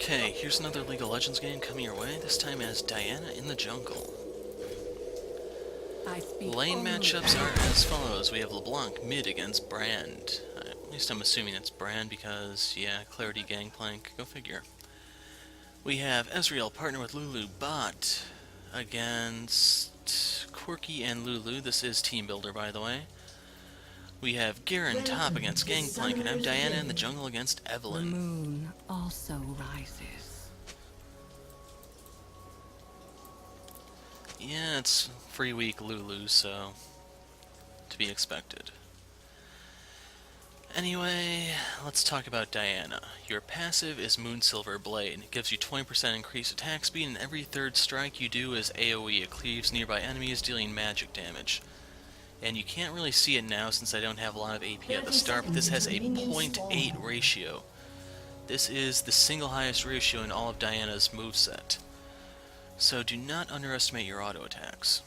Okay, here's another League of Legends game coming your way, this time as Diana in the jungle. Lane matchups are as follows. We have LeBlanc mid against Brand. At least I'm assuming it's Brand because, yeah, Clarity Gangplank, go figure. We have Ezreal partner with Lulu bot against Quirky and Lulu. This is Team Builder, by the way. We have Garen top against Gangplank, and I'm Diana in the jungle against Evelyn. The moon also rises. Yeah, it's free week Lulu, so to be expected. Anyway, let's talk about Diana. Your passive is Moonsilver Blade. It gives you 20% increased attack speed, and every third strike you do is AoE. It cleaves nearby enemies, dealing magic damage. And you can't really see it now since I don't have a lot of AP at the start, but this has a 0.8 ratio. This is the single highest ratio in all of Diana's moveset. So do not underestimate your auto attacks.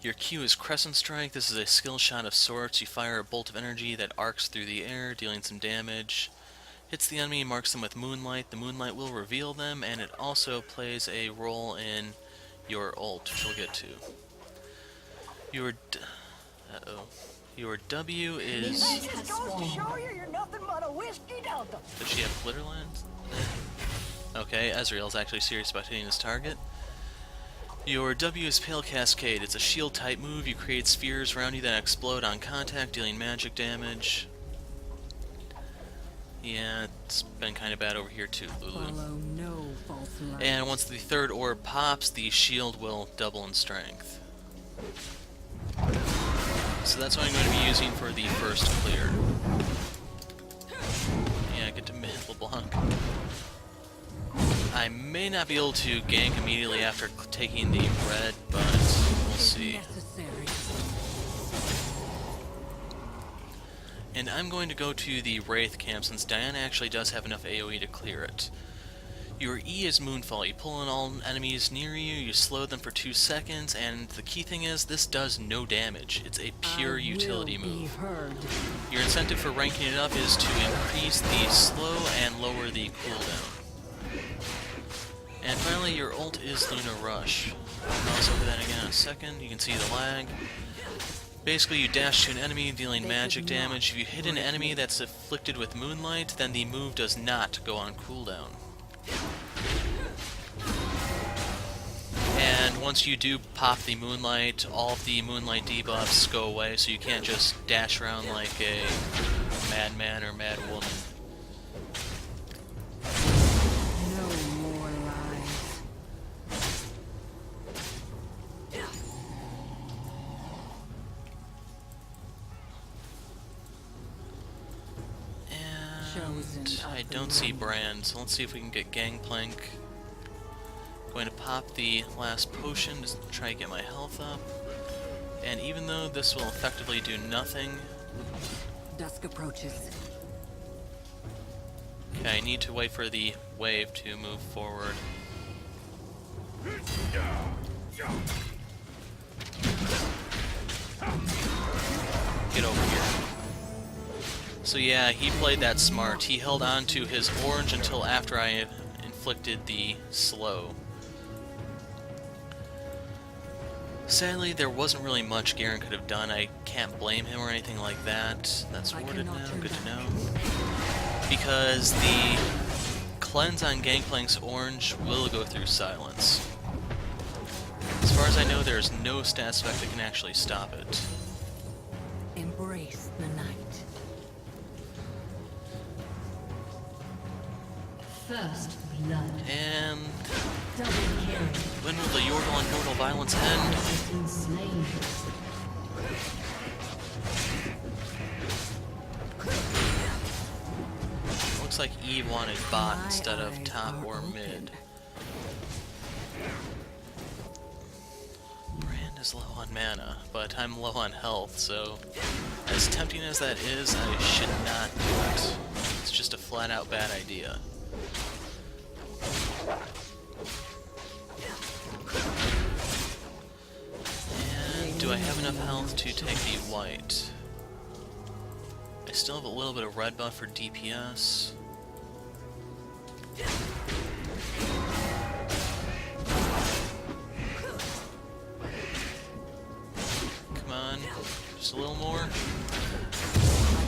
Your Q is Crescent Strike. This is a skill shot of sorts. You fire a bolt of energy that arcs through the air, dealing some damage. Hits the enemy, marks them with Moonlight. The Moonlight will reveal them, and it also plays a role in your ult, which we'll get to. Your W is... Does she have Glitterlands? Okay, Ezreal's actually serious about hitting his target. Your W is Pale Cascade. It's a shield type move. You create spheres around you that explode on contact, dealing magic damage. Yeah, it's been kind of bad over here too, Lulu. And once the third orb pops, the shield will double in strength. So that's what I'm going to be using for the first clear. Yeah, get to mid LeBlanc. I may not be able to gank immediately after taking the red, but we'll see. And I'm going to go to the Wraith camp since Diana actually does have enough AoE to clear it. Your E is Moonfall. You pull in all enemies near you, you slow them for 2 seconds, and the key thing is this does no damage. It's a pure utility move. Your incentive for ranking it up is to increase the slow and lower the cooldown. And finally, your ult is Luna Rush. I'll mouse over that again in a second. You can see the lag. Basically, you dash to an enemy, dealing magic damage. If you hit an enemy that's afflicted with Moonlight, then the move does not go on cooldown. And once you do pop the Moonlight, all of the Moonlight debuffs go away, so you can't just dash around like a madman or mad woman. And I don't see Brand, so let's see if we can get Gangplank. Going to pop the last potion to try to get my health up. And even though this will effectively do nothing... Dusk approaches. Okay, I need to wait for the wave to move forward. Get over here. So yeah, he played that smart. He held on to his orange until after I inflicted the slow. Sadly, there wasn't really much Garen could have done. I can't blame him or anything like that. That's worded now, good to know. Because the cleanse on Gangplank's orange will go through silence. As far as I know, there's no stats effect that can actually stop it. Embrace the night. First blood. And Double kill. when will the Yordle on Yordle violence end? Has been slain. Looks like Eve wanted bot instead of top or mid. Brand is low on mana, but I'm low on health, so as tempting as that is, I should not do it. It's just a flat-out bad idea. And do I have enough health to take the white? I still have a little bit of red buff for DPS. Come on, just a little more.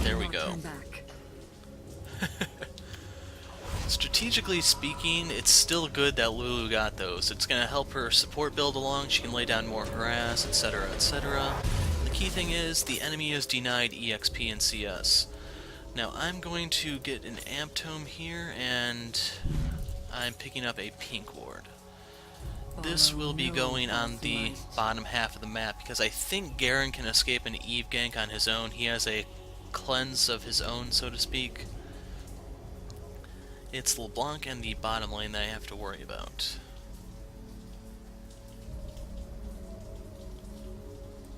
There we go. Turn back. Strategically speaking, it's still good that Lulu got those. It's going to help her support build along, she can lay down more harass, etc, etc. The key thing is, the enemy is denied EXP and CS. Now I'm going to get an Amp Tome here, and I'm picking up a Pink Ward. This will be going on the bottom half of the map, because I think Garen can escape an Eve gank on his own. He has a cleanse of his own, so to speak. It's LeBlanc and the bottom lane that I have to worry about.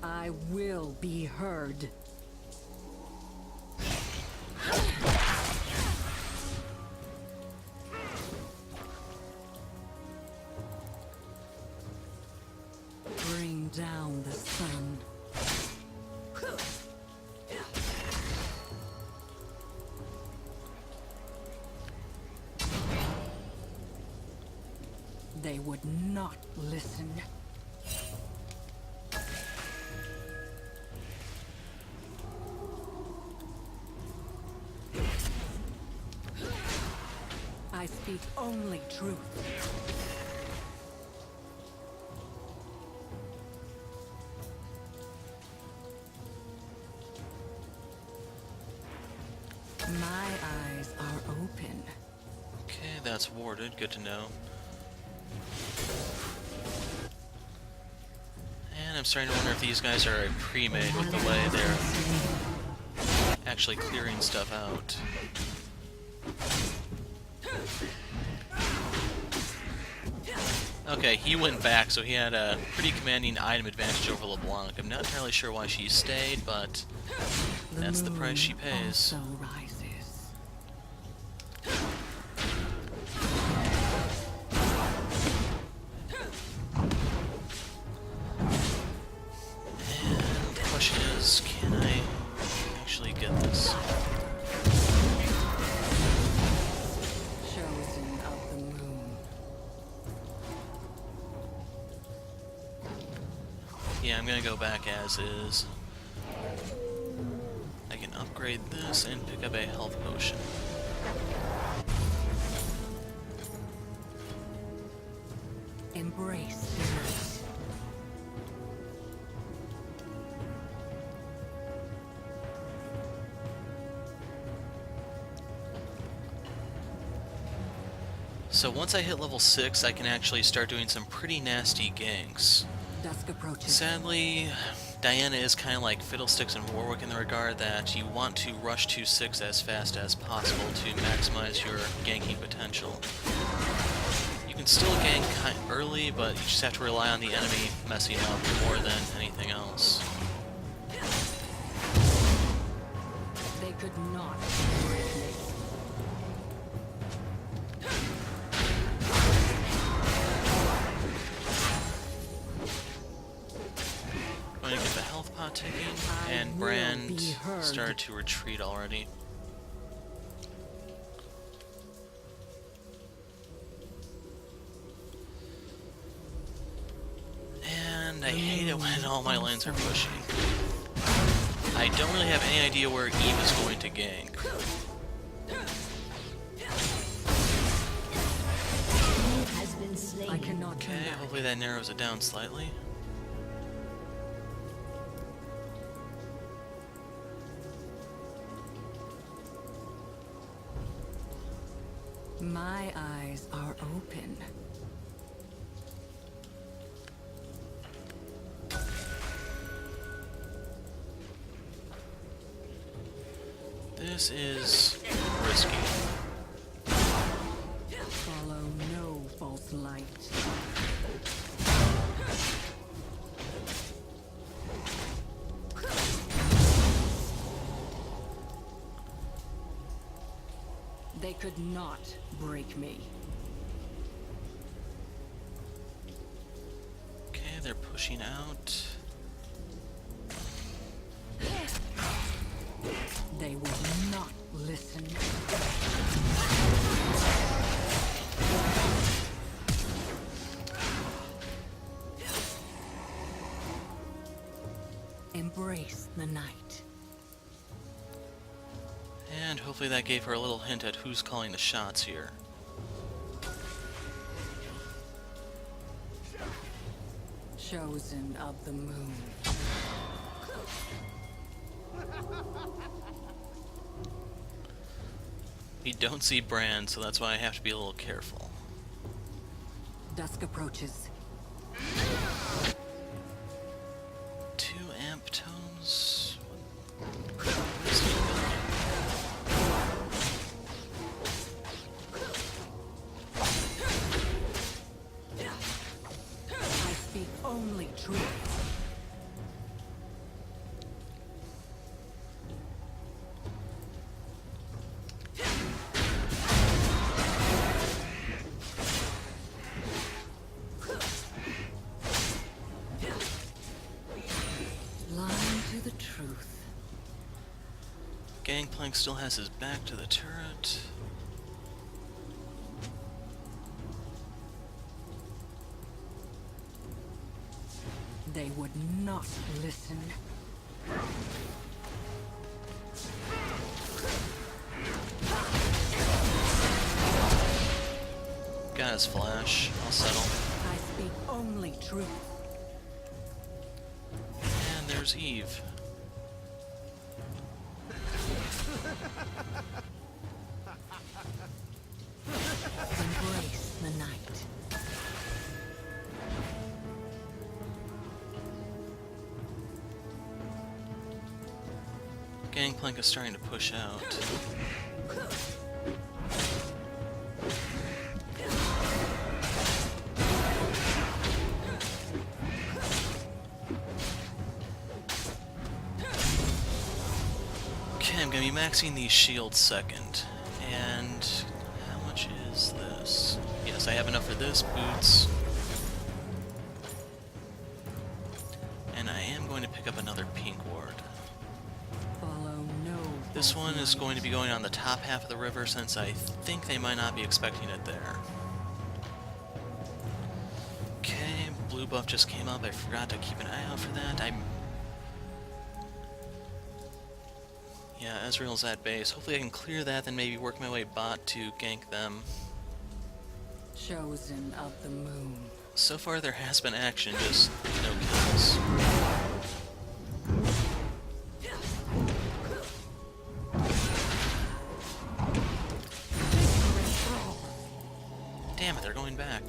I will be heard. Bring down the sun. They would not listen. I speak only truth. My eyes are open. Okay, that's warded, good to know. And I'm starting to wonder if these guys are a pre-made with the way they're actually clearing stuff out. Okay, he went back, so he had a pretty commanding item advantage over LeBlanc. I'm not entirely sure why she stayed, but that's the price she pays. Also rises. And the question is, can I actually get this? Chosen of the moon. Yeah, I'm gonna go back as is. I can upgrade this and pick up a health potion. Embrace this. So once I hit level 6, I can actually start doing some pretty nasty ganks. Dusk approaches. Sadly, Diana is kind of like Fiddlesticks and Warwick in the regard that you want to rush to 6 as fast as possible to maximize your ganking potential. You can still gank early, but you just have to rely on the enemy messing up more than anything else. They could not break me. Going to get the health pot ticking, and Brand started to retreat already. And I hate it when all my lanes are pushing. I don't really have any idea where Eve is going to gank. Has been slain. I cannot turn Okay, back. hopefully that narrows it down slightly. My eyes are open. This is risky. Follow no false light. They could not break me. Okay, they're pushing out. They would not listen. the night. And hopefully that gave her a little hint at who's calling the shots here. Chosen of the moon. We don't see Bran, so that's why I have to be a little careful. Dusk approaches. 2 amp tones. I speak only truth. Lying to the truth. Gangplank still has his back to the turret. They would not listen. Got his flash. I'll settle. I speak only truth. And there's Eve. Embrace the night. Gangplank is starting to push out. Okay, I'm gonna be maxing these shields second. And how much is this? Yes, I have enough for this, boots. And I am going to pick up another pink ward. Follow no. This one is going to be going on the top half of the river since I think they might not be expecting it there. Okay, blue buff just came up. I forgot to keep an eye out for that. Yeah, Ezreal's at base. Hopefully I can clear that, then maybe work my way bot to gank them. Chosen of the moon. So far there has been action, just no kills. Damn it, they're going back.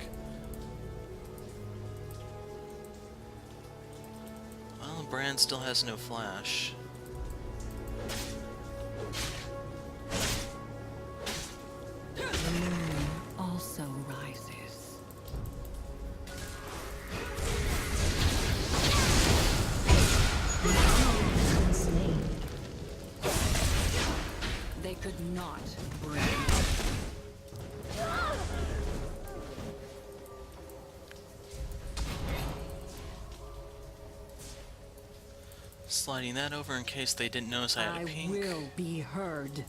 Well, Bran still has no flash. The moon also rises. They could not break. Sliding that over in case they didn't notice I had a pink. will be heard.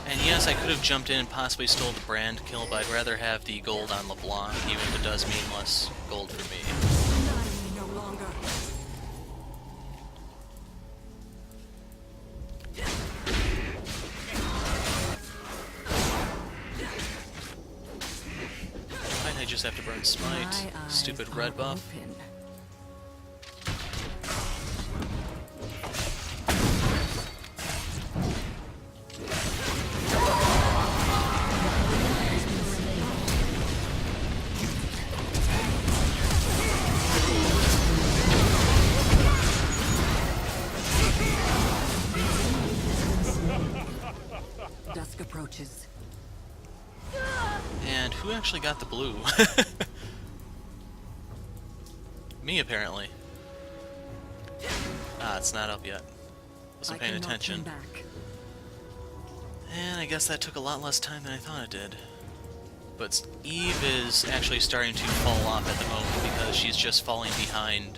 And yes, I could have jumped in and possibly stole the brand kill, but I'd rather have the gold on LeBlanc, even if it does mean less gold for me. No longer. Might I just have to burn Smite? Stupid red buff. Open. Dusk approaches. And who actually got the blue? Me, apparently. Ah, it's not up yet. Wasn't paying attention. Back. And I guess that took a lot less time than I thought it did. But Eve is actually starting to fall off at the moment because she's just falling behind.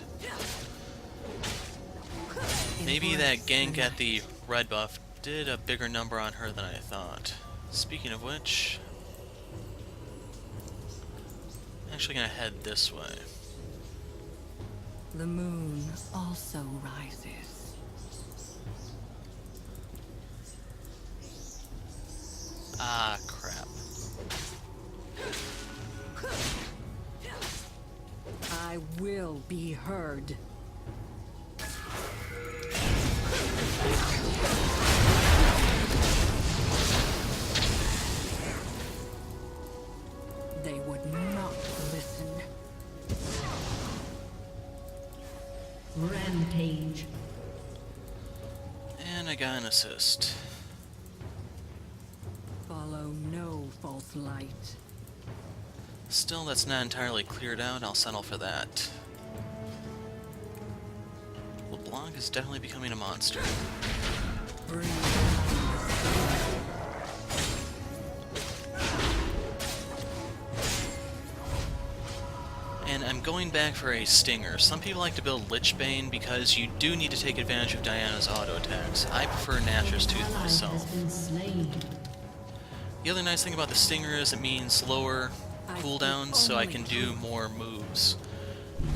Maybe that gank at the red buff did a bigger number on her than I thought. Speaking of which, I'm actually gonna head this way. The moon also rises. Ah, crap. I will be heard. They would not listen. Rampage. And I got an assist. Follow no false light. Still, that's not entirely cleared out. I'll settle for that. LeBlanc is definitely becoming a monster. Breathe. And I'm going back for a Stinger. Some people like to build Lichbane because you do need to take advantage of Diana's auto attacks. I prefer Nashor's Tooth Ally myself. has been slain. The other nice thing about the Stinger is it means lower cooldowns, so I can do more moves.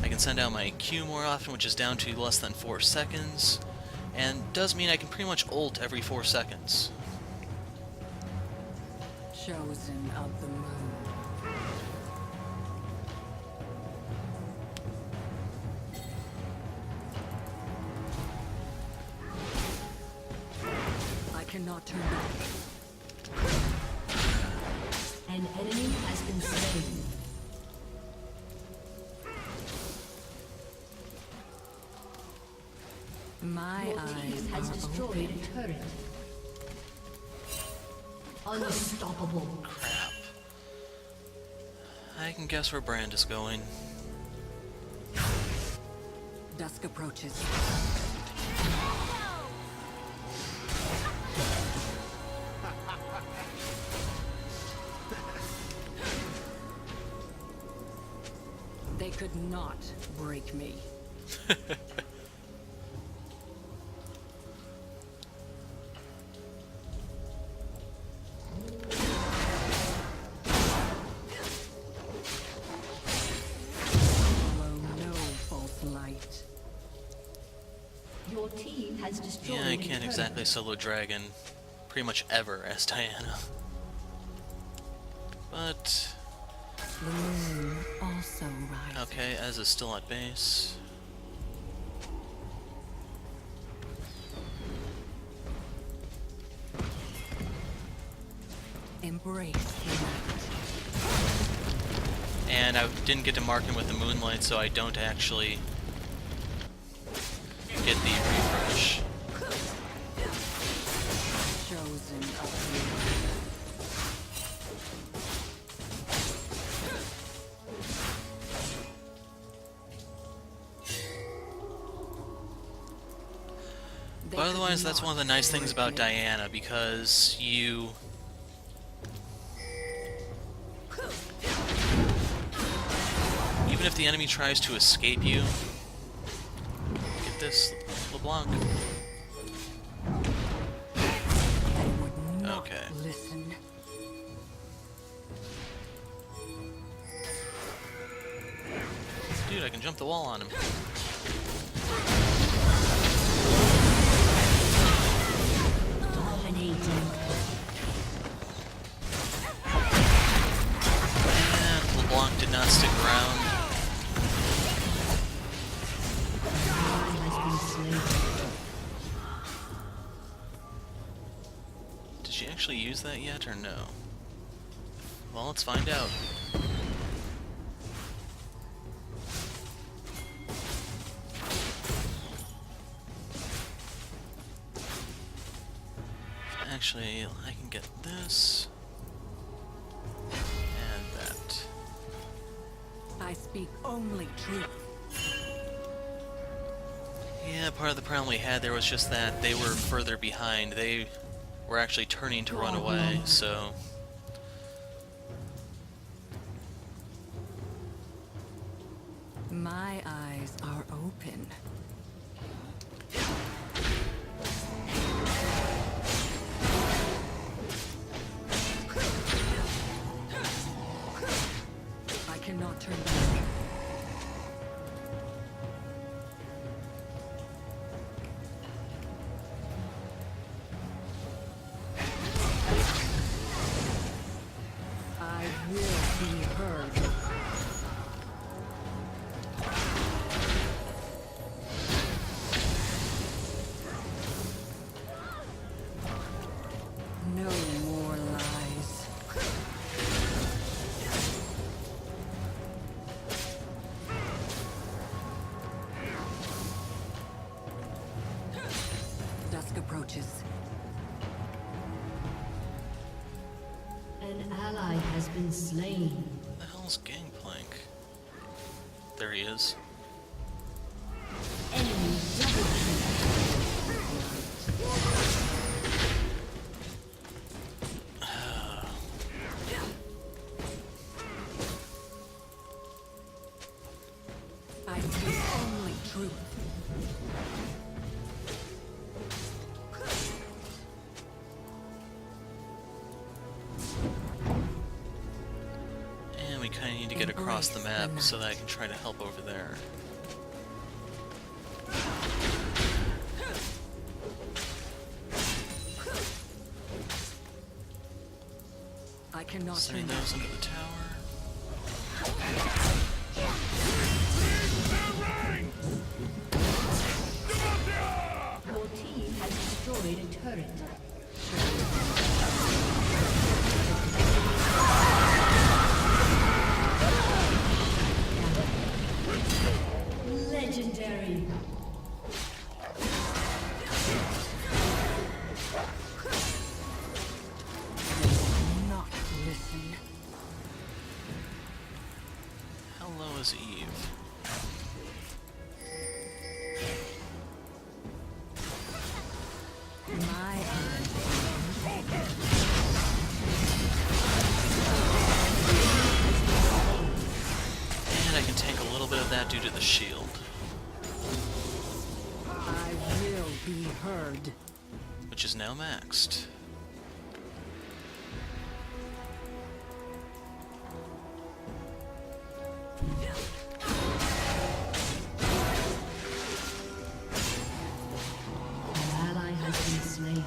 I can send out my Q more often, which is down to less than 4 seconds, and does mean I can pretty much ult every 4 seconds. Chosen of the moon. I cannot turn back. An enemy has been slain. My Your eyes team has are destroyed open. a turret. Unstoppable. Crap. I can guess where Brand is going. Dusk approaches. They could not break me. Follow no false light. Your team has destroyed Yeah, I a can't turret. exactly solo Dragon pretty much ever as Diana. But, The moon also rises. okay, Ez is still at base. Embrace the night. And I didn't get to mark him with the Moonlight, so I don't actually get the refresh. Chosen of the They But could otherwise, that's not one of the nice things break about me. Diana, because you... Even if the enemy tries to escape you... Get this, LeBlanc. They would not Okay. listen. Dude, I can jump the wall on him. Dominating. And LeBlanc did not stick around. Ally has been slain. Did she actually use that yet, or no? Well, let's find out. Actually, I can get this. And that. I speak only truth. Yeah, part of the problem we had there was just that they were further behind. They were actually turning to run away, so... My eyes are open. I cannot turn back. has been slain. What the hell's Gangplank? There he is. Enemy double I speak only truth. And we kind of need to get across the Embrace the map so that I night. can try to help over there. I cannot Sending remain. those into the tower. Your team has destroyed a turret. Legendary. Not listen. How low is Eve? My eyes. And I can tank a little bit of that due to the shield. I will be heard. Which is now maxed. An ally has been slain.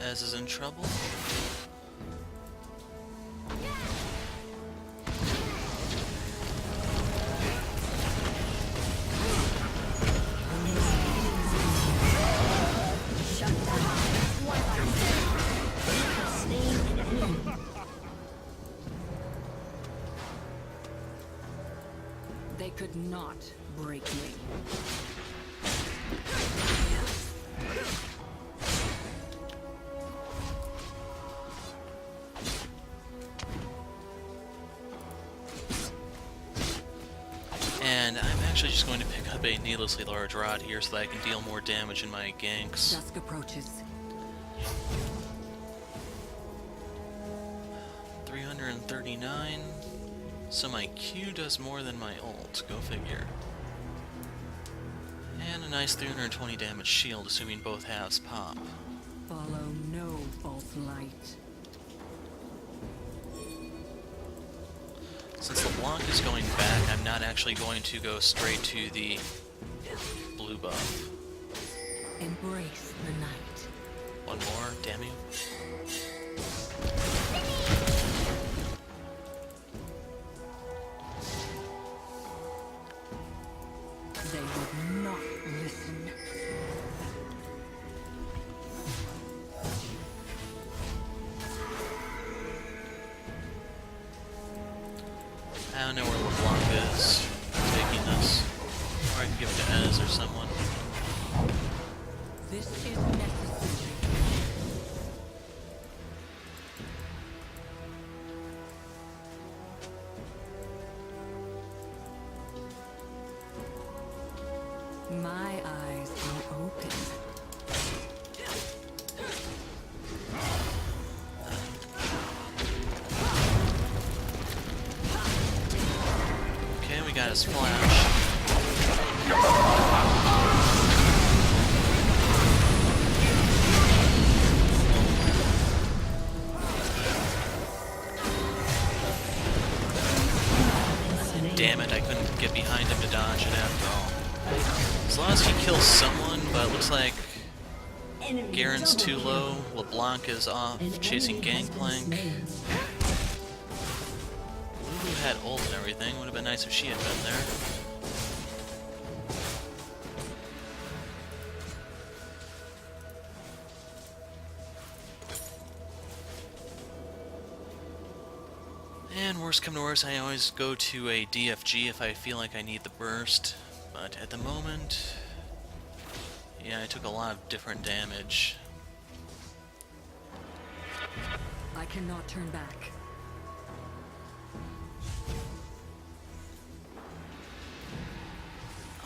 Ez is in trouble. Shut down. What I said. You have slain an enemy. They could not break me. And I'm actually just going to pick up a needlessly large rod here so that I can deal more damage in my ganks. Dusk approaches. 339. So my Q does more than my ult, go figure. And a nice 320 damage shield, assuming both halves pop. Follow no false light. Since LeBlanc is going back, I'm not actually going to go straight to the blue buff. Embrace the night. One more, damn you. They would not listen. I don't know where LeBlanc is taking this. Or I can give it to Ez or someone. This is necessary. My eyes are open. Okay, we got his flash. Damn it, I couldn't get behind him to dodge it after all. As long as he kills someone, but it looks like Enemy Garen's double too kill. low, LeBlanc is off, An chasing enemy has been Gangplank. slain. Lulu had ult and everything, would have been nice if she had been there. And worst come to worst, I always go to a DFG if I feel like I need the burst. But at the moment, yeah, I took a lot of different damage. I cannot turn back.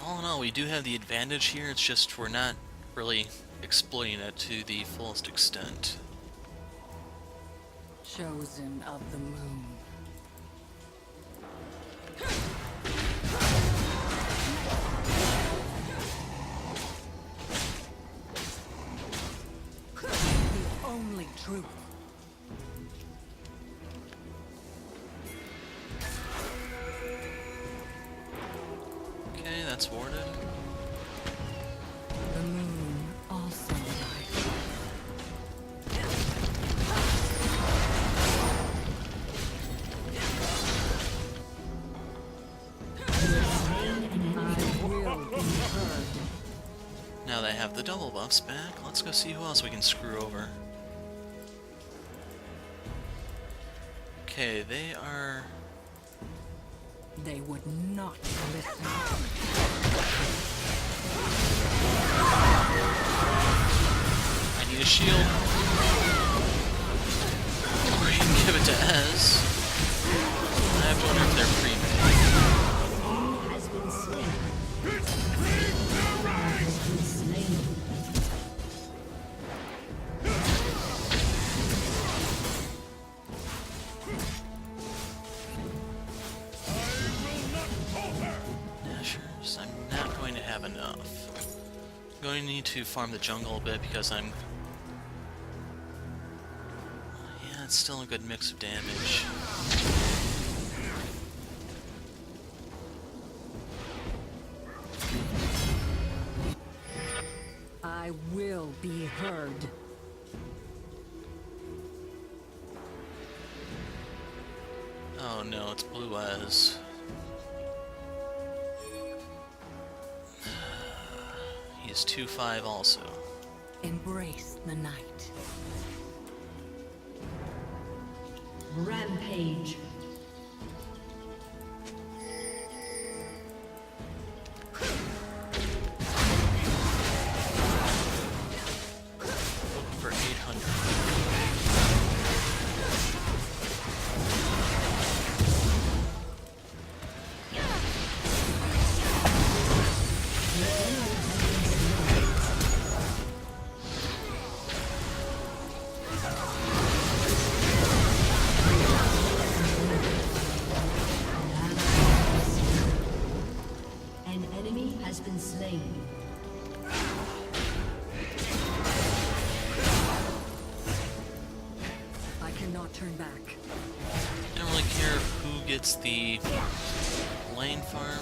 All in all, we do have the advantage here, it's just we're not really exploiting it to the fullest extent. Chosen of the moon. The only truth. Okay, that's warded. The moon also lies. I will be heard. Now they have the double buffs back, let's go see who else we can screw over. Okay, they are... They would not listen. I need a shield. Or you can give it to Ez. I have to wonder if they're pre-made. Has been slain. Has been slain. Nashors, I'm not going to have enough. I'm going to need to farm the jungle a bit because I'm... Yeah, it's still a good mix of damage. I will be heard. Oh no, it's blue Ez. He's 2-5 also. Embrace the night. Rampage. For 800. An enemy has been slain. I cannot turn back. I don't really care who gets the lane farm.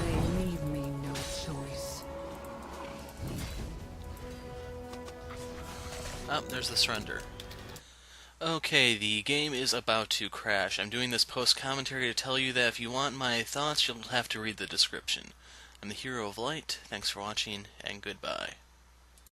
They leave me no choice. Oh, there's the surrender. Okay, the game is about to crash. I'm doing this post-commentary to tell you that if you want my thoughts, you'll have to read the description. I'm the Hero of Light. Thanks for watching, and goodbye.